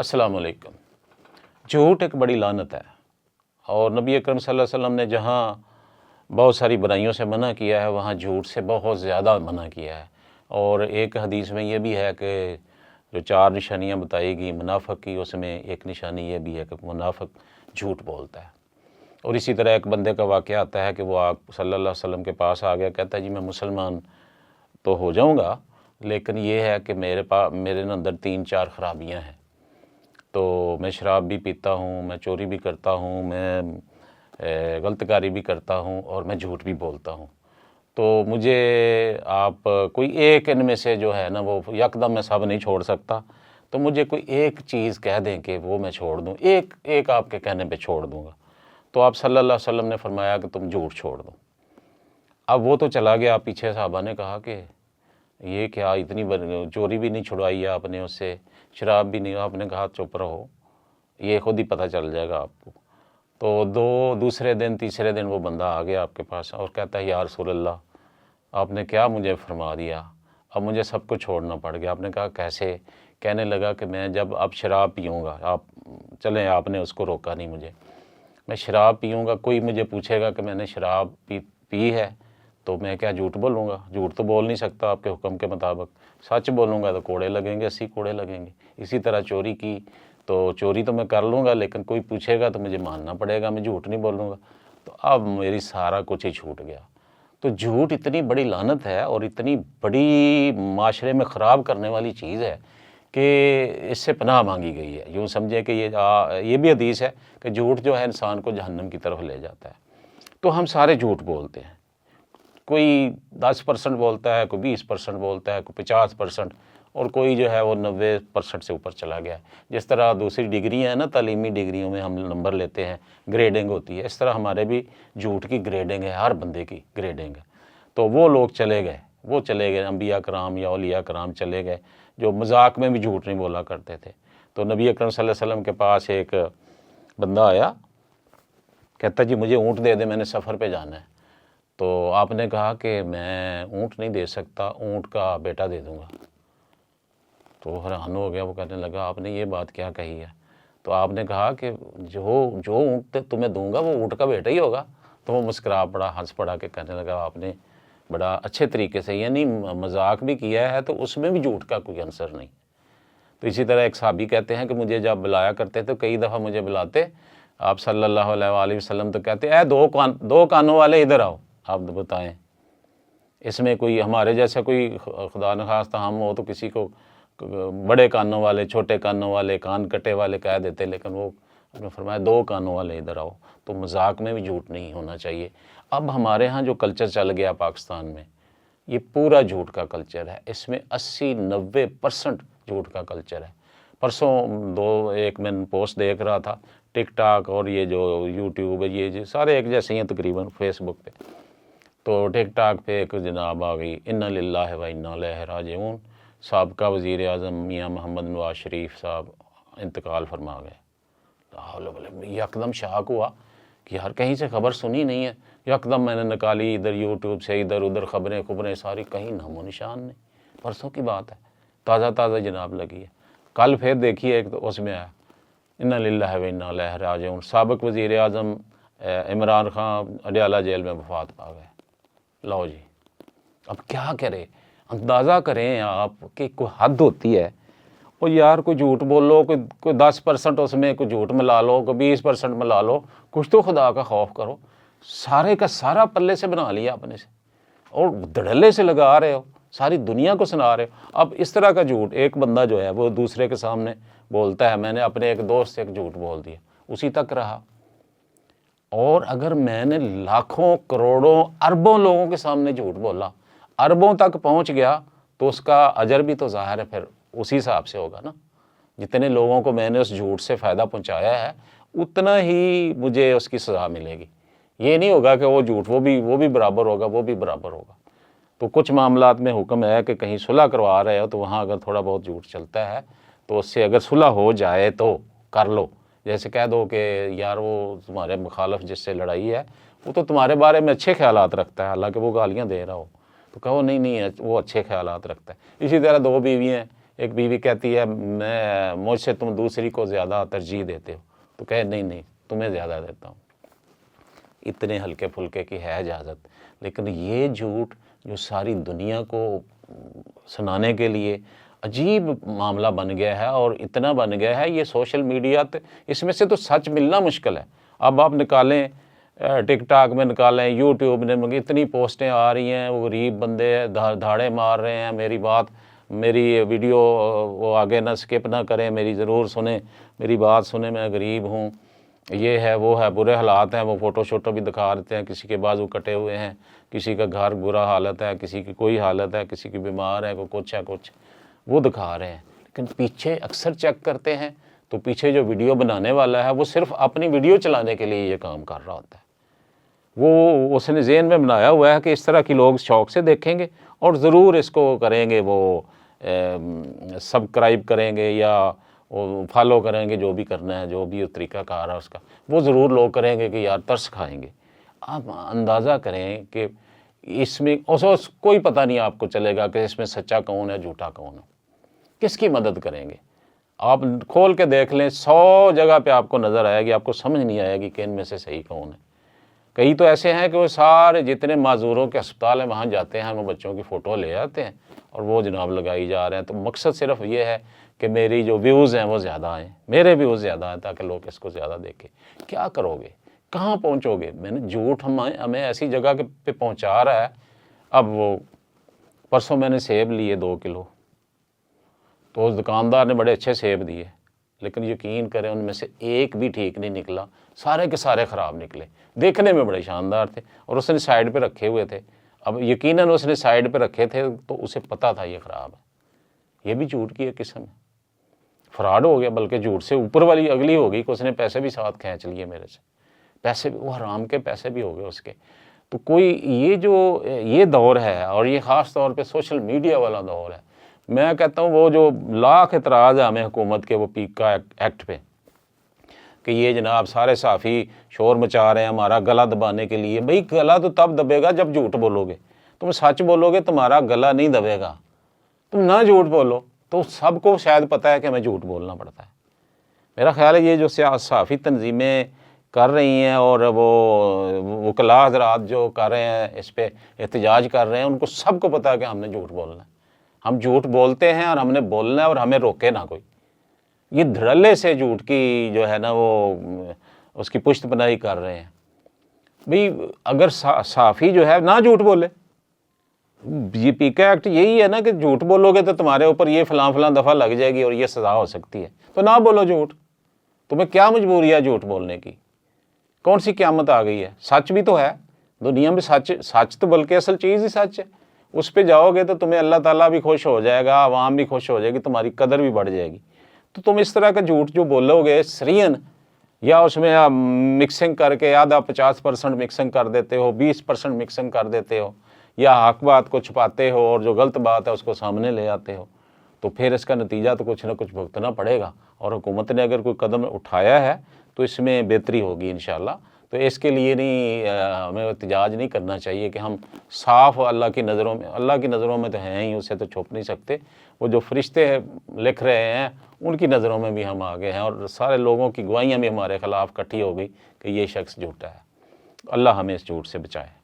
السلام علیکم۔ جھوٹ ایک بڑی لعنت ہے، اور نبی اکرم صلی اللہ علیہ وسلم نے جہاں بہت ساری برائیوں سے منع کیا ہے وہاں جھوٹ سے بہت زیادہ منع کیا ہے۔ اور ایک حدیث میں یہ بھی ہے کہ جو 4 نشانیاں بتائی گئی منافق کی، اس میں ایک نشانی یہ بھی ہے کہ منافق جھوٹ بولتا ہے۔ اور اسی طرح ایک بندے کا واقعہ آتا ہے کہ وہ آپ صلی اللہ علیہ وسلم کے پاس آ گیا، کہتا ہے جی میں مسلمان تو ہو جاؤں گا، لیکن یہ ہے کہ میرے اندر 3-4 خرابیاں ہیں۔ تو میں شراب بھی پیتا ہوں، میں چوری بھی کرتا ہوں، میں غلط کاری بھی کرتا ہوں، اور میں جھوٹ بھی بولتا ہوں۔ تو مجھے آپ کوئی ایک ان میں سے جو ہے نا، وہ یکدم میں سب نہیں چھوڑ سکتا، تو مجھے کوئی ایک چیز کہہ دیں کہ وہ میں چھوڑ دوں، ایک آپ کے کہنے پہ چھوڑ دوں گا۔ تو آپ صلی اللہ علیہ وسلم نے فرمایا کہ تم جھوٹ چھوڑ دو۔ اب وہ تو چلا گیا، پیچھے صحابہ نے کہا کہ یہ کیا اتنی چوری بھی نہیں چھڑوائی آپ نے اس سے، شراب بھی نہیں، آپ نے کہا چپ رہو، یہ خود ہی پتہ چل جائے گا آپ کو۔ تو دوسرے دن تیسرے دن وہ بندہ آ گیا آپ کے پاس اور کہتا ہے یا رسول اللہ آپ نے کیا مجھے فرما دیا، اب مجھے سب کو چھوڑنا پڑ گیا۔ آپ نے کہا کیسے؟ کہنے لگا کہ میں جب اب شراب پیوں گا، آپ چلیں، آپ نے اس کو روکا نہیں مجھے، میں شراب پیوں گا، کوئی مجھے پوچھے گا کہ میں نے شراب پی ہے تو میں کیا جھوٹ بولوں گا؟ جھوٹ تو بول نہیں سکتا آپ کے حکم کے مطابق، سچ بولوں گا تو کوڑے لگیں گے، 80 کوڑے لگیں گے۔ اسی طرح چوری کی تو چوری تو میں کر لوں گا، لیکن کوئی پوچھے گا تو مجھے ماننا پڑے گا، میں جھوٹ نہیں بولوں گا۔ تو اب میری سارا کچھ ہی چھوٹ گیا۔ تو جھوٹ اتنی بڑی لعنت ہے اور اتنی بڑی معاشرے میں خراب کرنے والی چیز ہے کہ اس سے پناہ مانگی گئی ہے۔ یوں سمجھے کہ یہ بھی حدیث ہے کہ جھوٹ جو ہے انسان کو جہنم کی طرف لے جاتا ہے۔ تو ہم سارے جھوٹ بولتے ہیں، کوئی 10% بولتا ہے، کوئی 20% بولتا ہے، کوئی 50%، اور کوئی جو ہے وہ 90% سے اوپر چلا گیا ہے۔ جس طرح دوسری ڈگریاں ہیں نا، تعلیمی ڈگریوں میں ہم نمبر لیتے ہیں، گریڈنگ ہوتی ہے، اس طرح ہمارے بھی جھوٹ کی گریڈنگ ہے، ہر بندے کی گریڈنگ ہے۔ تو وہ لوگ چلے گئے انبیاء کرام یا اولیاء کرام چلے گئے جو مذاق میں بھی جھوٹ نہیں بولا کرتے تھے۔ تو نبی اکرم صلی اللہ علیہ وسلم کے پاس ایک بندہ آیا، کہتا جی مجھے اونٹ دے دے، میں نے سفر پہ جانا ہے۔ تو آپ نے کہا کہ میں اونٹ نہیں دے سکتا، اونٹ کا بیٹا دے دوں گا۔ تو حیران ہو گیا، وہ کہنے لگا آپ نے یہ بات کیا کہی ہے؟ تو آپ نے کہا کہ جو اونٹ تمہیں دوں گا وہ اونٹ کا بیٹا ہی ہوگا۔ تو وہ مسکرا پڑا، ہنس پڑا کہ کہنے لگا آپ نے بڑا اچھے طریقے سے، یعنی مذاق بھی کیا ہے تو اس میں بھی جھوٹ کا کوئی عنصر نہیں۔ تو اسی طرح ایک صحابی کہتے ہیں کہ مجھے جب بلایا کرتے تو کئی دفعہ مجھے بلاتے آپ صلی اللہ علیہ وآلہ وسلم، تو کہتے اے دو کانوں والے ادھر آؤ، آپ بتائیں اس میں کوئی ہمارے جیسا کوئی خدا نخواستہ ہم ہو تو کسی کو بڑے کانوں والے، چھوٹے کانوں والے، کان کٹے والے کہہ دیتے، لیکن وہ نے فرمایا 2 کانوں والے ادھر آؤ۔ تو مذاق میں بھی جھوٹ نہیں ہونا چاہیے۔ اب ہمارے ہاں جو کلچر چل گیا پاکستان میں، یہ پورا جھوٹ کا کلچر ہے، اس میں 80-90% جھوٹ کا کلچر ہے۔ پرسوں ایک میں پوسٹ دیکھ رہا تھا، ٹک ٹاک اور یہ جو یوٹیوب ہے، یہ سارے ایک جیسے ہیں تقریباً، فیس بک پہ۔ تو ٹک ٹاک پہ ایک جناب آ گئی، انا للہ و انا الیہ راجعون، سابقہ وزیر اعظم میاں محمد نواز شریف صاحب انتقال فرما گئے۔ یکدم شاک ہوا کہ یار کہیں سے خبر سنی نہیں ہے، یکدم میں نے نکالی، ادھر یوٹیوب سے ادھر ادھر خبریں ساری، کہیں نام و نشان نہیں۔ پرسوں کی بات ہے، تازہ جناب لگی ہے۔ کل پھر دیکھیے ایک تو اس میں آیا انا للہ و انا الیہ راجعون، سابق وزیر اعظم عمران خان اڈیالہ جیل میں وفات پا گئے۔ لو جی، اب کیا کرے؟ اندازہ کریں آپ کہ کوئی حد ہوتی ہے۔ اور یار کوئی جھوٹ بول لو، کوئی 10% اس میں کوئی جھوٹ ملا لو، کوئی 20% ملا لو، کچھ تو خدا کا خوف کرو۔ سارے کا سارا پلے سے بنا لیا اپنے سے، اور دھڑلے سے لگا رہے ہو، ساری دنیا کو سنا رہے ہو۔ اب اس طرح کا جھوٹ ایک بندہ جو ہے وہ دوسرے کے سامنے بولتا ہے، میں نے اپنے ایک دوست سے ایک جھوٹ بول دیا، اسی تک رہا۔ اور اگر میں نے لاکھوں، کروڑوں، اربوں لوگوں کے سامنے جھوٹ بولا، اربوں تک پہنچ گیا، تو اس کا اجر بھی تو ظاہر ہے پھر اسی حساب سے ہوگا نا۔ جتنے لوگوں کو میں نے اس جھوٹ سے فائدہ پہنچایا ہے، اتنا ہی مجھے اس کی سزا ملے گی۔ یہ نہیں ہوگا کہ وہ جھوٹ وہ بھی برابر ہوگا، وہ بھی برابر ہوگا۔ تو کچھ معاملات میں حکم ہے کہ کہیں صلح کروا رہے ہو تو وہاں اگر تھوڑا بہت جھوٹ چلتا ہے تو اس سے اگر صلح ہو جائے تو کر لو۔ جیسے کہہ دو کہ یار وہ تمہارے مخالف جس سے لڑائی ہے وہ تو تمہارے بارے میں اچھے خیالات رکھتا ہے، حالانکہ وہ گالیاں دے رہا ہو، تو کہو نہیں وہ اچھے خیالات رکھتا ہے۔ اسی طرح 2 بیویاں ہیں، ایک بیوی کہتی ہے مجھ سے تم دوسری کو زیادہ ترجیح دیتے ہو، تو کہے نہیں تمہیں زیادہ دیتا ہوں۔ اتنے ہلکے پھلکے کی ہے اجازت، لیکن یہ جھوٹ جو ساری دنیا کو سنانے کے لیے عجیب معاملہ بن گیا ہے، اور اتنا بن گیا ہے یہ سوشل میڈیا، اس میں سے تو سچ ملنا مشکل ہے۔ اب آپ نکالیں ٹک ٹاک میں، نکالیں یوٹیوب میں، اتنی پوسٹیں آ رہی ہیں، وہ غریب بندے دھاڑے مار رہے ہیں، میری ویڈیو وہ آگے نہ سکپ نہ کریں، میری ضرور سنیں، میری بات سنیں، میں غریب ہوں، یہ ہے وہ ہے، برے حالات ہیں، وہ فوٹو شوٹو بھی دکھا دیتے ہیں، کسی کے بازو کٹے ہوئے ہیں، کسی کا گھر برا حالت ہے، کسی کی کوئی حالت ہے، کسی کی بیمار ہے، کوئی کچھ ہے کچھ، وہ دکھا رہے ہیں۔ لیکن پیچھے اکثر چیک کرتے ہیں تو پیچھے جو ویڈیو بنانے والا ہے وہ صرف اپنی ویڈیو چلانے کے لیے یہ کام کر رہا ہوتا ہے۔ وہ اس نے ذہن میں بنایا ہوا ہے کہ اس طرح کی لوگ شوق سے دیکھیں گے اور ضرور اس کو کریں گے، وہ سبسکرائب کریں گے یا فالو کریں گے، جو بھی کرنا ہے، جو بھی طریقہ کار ہے اس کا، وہ ضرور لوگ کریں گے کہ یار ترس کھائیں گے۔ آپ اندازہ کریں کہ اس میں کوئی پتہ نہیں آپ کو چلے گا کہ اس میں سچا کون ہے جھوٹا کون ہے، کس کی مدد کریں گے۔ آپ کھول کے دیکھ لیں، 100 جگہ پہ آپ کو نظر آئے گی، آپ کو سمجھ نہیں آئے گی کہ ان میں سے صحیح کون ہے۔ کئی تو ایسے ہیں کہ وہ سارے جتنے معذوروں کے اسپتال ہیں وہاں جاتے ہیں، وہ بچوں کی فوٹو لے آتے ہیں اور وہ جناب لگائی جا رہے ہیں۔ تو مقصد صرف یہ ہے کہ میری جو ویوز ہیں وہ زیادہ آئیں، میرے ویوز زیادہ آئیں، تاکہ لوگ اس کو زیادہ دیکھیں۔ کیا کرو گے؟ کہاں پہنچو گے؟ میں نے جھوٹ ہمیں ایسی جگہ پہ پہنچا رہا ہے۔ اب وہ پرسوں میں نے سیب لیے 2 کلو، تو اس دکاندار نے بڑے اچھے سیب دیے، لیکن یقین کریں ان میں سے ایک بھی ٹھیک نہیں نکلا، سارے کے سارے خراب نکلے۔ دیکھنے میں بڑے شاندار تھے اور اس نے سائیڈ پہ رکھے ہوئے تھے۔ اب یقیناً اس نے سائیڈ پہ رکھے تھے تو اسے پتہ تھا یہ خراب ہے۔ یہ بھی جھوٹ کی ایک قسم ہے، فراڈ ہو گیا، بلکہ جھوٹ سے اوپر والی اگلی ہو گئی کہ اس نے پیسے بھی ساتھ کھینچ لیے میرے سے، پیسے بھی، وہ حرام کے پیسے بھی ہو گئے اس کے۔ تو یہ دور ہے، اور یہ خاص طور پہ سوشل میڈیا والا دور ہے۔ میں کہتا ہوں وہ جو لاکھ اعتراض ہے ہمیں حکومت کے وہ پیکا ایکٹ پہ، کہ یہ جناب سارے صحافی شور مچا رہے ہیں ہمارا گلا دبانے کے لیے۔ بھئی گلا تو تب دبے گا جب جھوٹ بولو گے، تم سچ بولو گے تمہارا گلا نہیں دبے گا۔ تم نہ جھوٹ بولو تو سب کو شاید پتہ ہے کہ ہمیں جھوٹ بولنا پڑتا ہے۔ میرا خیال ہے یہ جو صحافی تنظیمیں کر رہی ہیں اور وہ وکلاء حضرات جو کر رہے ہیں، اس پہ احتجاج کر رہے ہیں، ان کو سب کو پتہ ہے کہ ہم نے جھوٹ بولنا ہے۔ ہم جھوٹ بولتے ہیں اور ہم نے بولنا ہے، اور ہمیں روکے نہ کوئی۔ یہ دھڑلے سے جھوٹ کی جو ہے نا وہ اس کی پشت پناہی کر رہے ہیں۔ بھئی اگر صحافی جو ہے نہ جھوٹ بولے، یہ پیکا ایکٹ یہی ہے نا کہ جھوٹ بولو گے تو تمہارے اوپر یہ فلاں دفعہ لگ جائے گی اور یہ سزا ہو سکتی ہے، تو نہ بولو جھوٹ۔ تمہیں کیا مجبوری ہے جھوٹ بولنے کی؟ کون سی قیامت آ گئی ہے؟ سچ بھی تو ہے دنیا میں، سچ تو بلکہ اصل چیز ہی سچ ہے۔ اس پہ جاؤ گے تو تمہیں اللہ تعالیٰ بھی خوش ہو جائے گا، عوام بھی خوش ہو جائے گی، تمہاری قدر بھی بڑھ جائے گی۔ تو تم اس طرح کا جھوٹ جو بولو گے سرین، یا اس میں مکسنگ کر کے آدھا 50% مکسنگ کر دیتے ہو، 20% مکسنگ کر دیتے ہو، یا حق بات کو چھپاتے ہو اور جو غلط بات ہے اس کو سامنے لے آتے ہو، تو پھر اس کا نتیجہ تو کچھ نہ کچھ بھگتنا پڑے گا۔ اور حکومت نے اگر کوئی قدم اٹھایا ہے تو اس میں بہتری ہوگی انشاءاللہ۔ تو اس کے لیے نہیں ہمیں احتجاج نہیں کرنا چاہیے کہ ہم صاف اللہ کی نظروں میں تو ہیں ہی، اسے تو چھپ نہیں سکتے۔ وہ جو فرشتے لکھ رہے ہیں ان کی نظروں میں بھی ہم آگے ہیں، اور سارے لوگوں کی گواہیاں بھی ہمارے خلاف اکٹھی ہو گئی کہ یہ شخص جھوٹا ہے۔ اللہ ہمیں اس جھوٹ سے بچائے۔